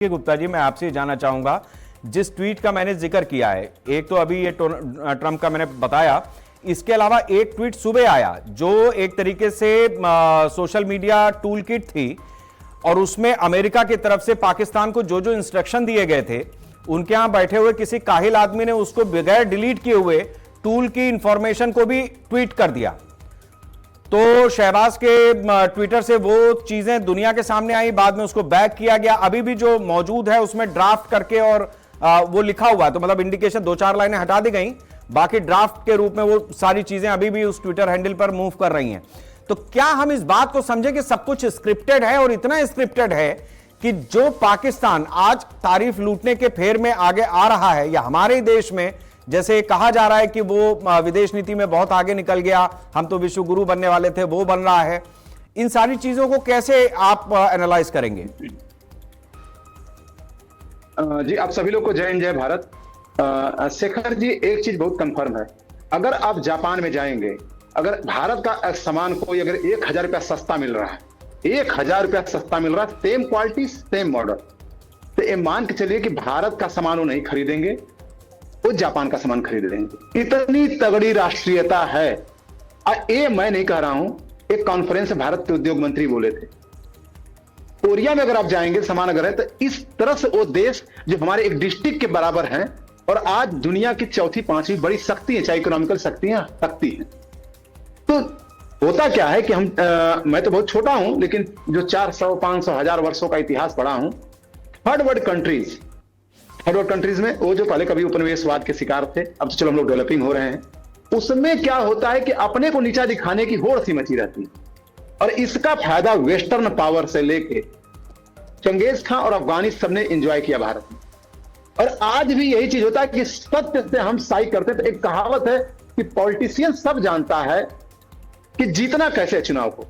गुप्ता जी, मैं आपसे जानना चाहूंगा, जिस ट्वीट का मैंने जिक्र किया है, एक तो अभी ये ट्रंप का मैंने बताया, इसके अलावा एक ट्वीट सुबह आया जो एक तरीके से सोशल मीडिया टूल किट थी और उसमें अमेरिका की तरफ से पाकिस्तान को जो जो इंस्ट्रक्शन दिए गए थे, उनके यहां बैठे हुए किसी काहिल आदमी ने उसको बगैर डिलीट किए हुए टूल की इंफॉर्मेशन को भी ट्वीट कर दिया। तो शहबाज के ट्विटर से वो चीजें दुनिया के सामने आई, बाद में उसको बैक किया गया। अभी भी जो मौजूद है उसमें ड्राफ्ट करके और वो लिखा हुआ है, तो मतलब इंडिकेशन 2-4 लाइनें हटा दी गई, बाकी ड्राफ्ट के रूप में वो सारी चीजें अभी भी उस ट्विटर हैंडल पर मूव कर रही हैं। तो क्या हम इस बात को समझें कि सब कुछ स्क्रिप्टेड है, और इतना स्क्रिप्टेड है कि जो पाकिस्तान आज तारीफ लूटने के फेर में आगे आ रहा है, या हमारे देश में जैसे कहा जा रहा है कि वो विदेश नीति में बहुत आगे निकल गया, हम तो विश्व गुरु बनने वाले थे, वो बन रहा है, इन सारी चीजों को कैसे आप एनालाइज करेंगे? जी, आप सभी लोग को जय हिंद, जय भारत। शेखर जी, एक चीज बहुत कंफर्म है, अगर आप जापान में जाएंगे, अगर भारत का सामान कोई अगर 1000 रुपया सस्ता मिल रहा है, 1000 रुपया सस्ता मिल रहा है, सेम क्वालिटी सेम मॉडल, तो ये मान के चलिए कि भारत का सामान वो नहीं खरीदेंगे, वो जापान का सामान खरीद लेंगे। इतनी तगड़ी राष्ट्रीयता है। ये मैं नहीं कह रहा हूं, एक कॉन्फ्रेंस भारत के उद्योग मंत्री बोले थे। कोरिया में अगर आप जाएंगे, सामान अगर है, तो इस तरह से वो देश जो हमारे एक डिस्ट्रिक्ट के बराबर हैं और आज दुनिया की चौथी पांचवी बड़ी शक्ति है, चाहे इकोनॉमिकल शक्ति है। तो होता क्या है कि मैं तो बहुत छोटा हूं, लेकिन जो 400, 500, 1000 वर्षों का इतिहास पढ़ा हूं, थर्ड वर्ल्ड कंट्रीज में वो जो पहले कभी उपनिवेशवाद के शिकार थे, अब तो चलो हम लोग डेवलपिंग हो रहे हैं, उसमें क्या होता है कि अपने को नीचा दिखाने की होड़ सी मची रहती है, और इसका फायदा वेस्टर्न पावर से लेके चंगेज खां और अफगानी सबने एंजॉय किया भारत में। और आज भी यही चीज होता है कि सत्य से हम साई करते। तो एक कहावत है कि पॉलिटिशियन सब जानता है कि जीतना कैसे है चुनाव को,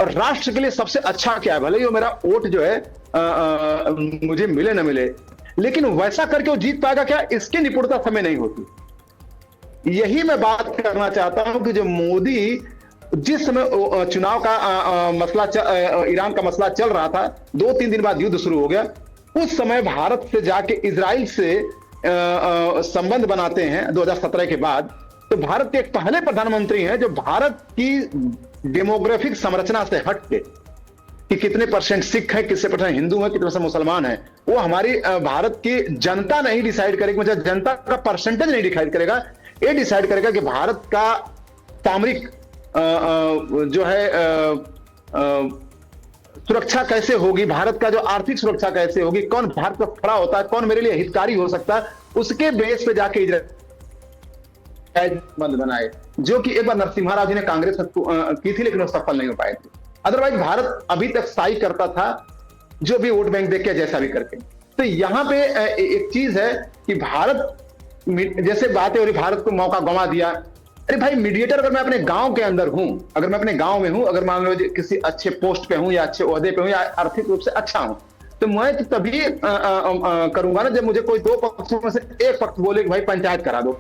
और राष्ट्र के लिए सबसे अच्छा क्या है, भले ही वो मेरा वोट जो है मुझे मिले ना मिले, लेकिन वैसा करके वो जीत पाएगा क्या, इसकी निपुणता समय नहीं होती। यही मैं बात करना चाहता हूं कि जो मोदी जिस समय चुनाव का मसला ईरान का मसला चल रहा था, 2-3 दिन बाद युद्ध शुरू हो गया, उस समय भारत से जाके इजराइल से संबंध बनाते हैं 2017 के बाद। तो भारत के एक पहले प्रधानमंत्री हैं जो भारत की डेमोग्राफिक संरचना से हट के कि कितने परसेंट सिख हैं, कितने परसेंट हिंदू हैं, कितने परसेंट मुसलमान हैं, वो हमारी भारत की जनता नहीं डिसाइड करेगी, मतलब जनता का परसेंटेज नहीं डिसाइड करेगा, ये डिसाइड करेगा कि भारत का सामरिक जो है सुरक्षा कैसे होगी, भारत का जो आर्थिक सुरक्षा कैसे होगी, कौन भारत पर खड़ा होता है, कौन मेरे लिए हितकारी हो सकता है, उसके बेस पे जाके बंद बनाए, जो कि एक बार नरसिम्हा राव जी ने कांग्रेस की थी, लेकिन वो सफल नहीं हो पाए थे। अदरवाइज भारत अभी तक साई करता था, जो भी वोट बैंक देख के जैसा भी करके। तो यहां पे एक चीज है कि भारत जैसे बात है, और भारत को मौका गंवा दिया। अरे भाई, मीडिएटर अगर मैं अपने गांव के अंदर हूं, अगर मैं अपने गांव में हूं, अगर मान लो किसी अच्छे पोस्ट पे हूं या अच्छे ओहदे पे हूं या आर्थिक रूप से अच्छा हूं, तो मैं तो तभी करूंगा ना जब मुझे कोई दो पक्षों में से एक पक्ष बोले कि भाई पंचायत करा दो।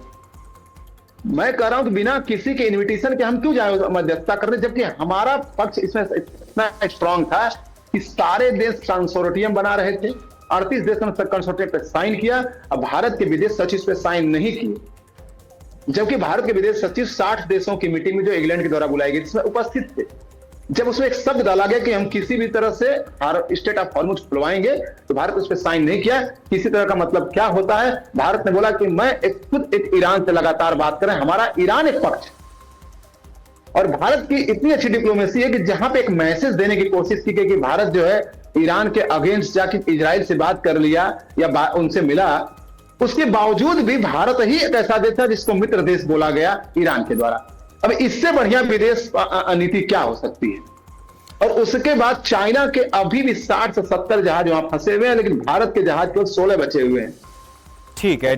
मैं कह रहा हूं कि बिना किसी के इनविटेशन के हम क्यों जाए मध्यस्थता करने, जबकि हमारा पक्ष इसमें इतना स्ट्रांग था कि सारे देश कंसोर्टियम बना रहे थे, 38 देशों ने कंसोर्टियम पे साइन किया, अब भारत के विदेश सचिव इस पे साइन नहीं किए, जबकि भारत के विदेश सचिव 60 देशों की मीटिंग में जो इंग्लैंड के द्वारा बुलाई गई जिसमें उपस्थित थे, जब उसमें एक शब्द डाला गया कि हम किसी भी तरह से स्टेट ऑफ हॉर्मुज खुलवाएंगे, तो भारत उस पर साइन नहीं किया। किसी तरह का मतलब क्या होता है, भारत ने बोला कि मैं खुद एक ईरान से लगातार बात करें, हमारा ईरान एक पक्ष। और भारत की इतनी अच्छी डिप्लोमेसी है कि जहां पे एक मैसेज देने की कोशिश की गई कि भारत जो है ईरान के अगेंस्ट जाके इजराइल से बात कर लिया या उनसे मिला, उसके बावजूद भी भारत ही एक ऐसा देश था जिसको मित्र देश बोला गया ईरान के द्वारा। अब इससे बढ़िया विदेश नीति क्या हो सकती है? और उसके बाद चाइना के अभी भी 60 से 70 जहाज वहां फंसे हुए हैं, लेकिन भारत के जहाज केवल 16 बचे हुए हैं। ठीक है।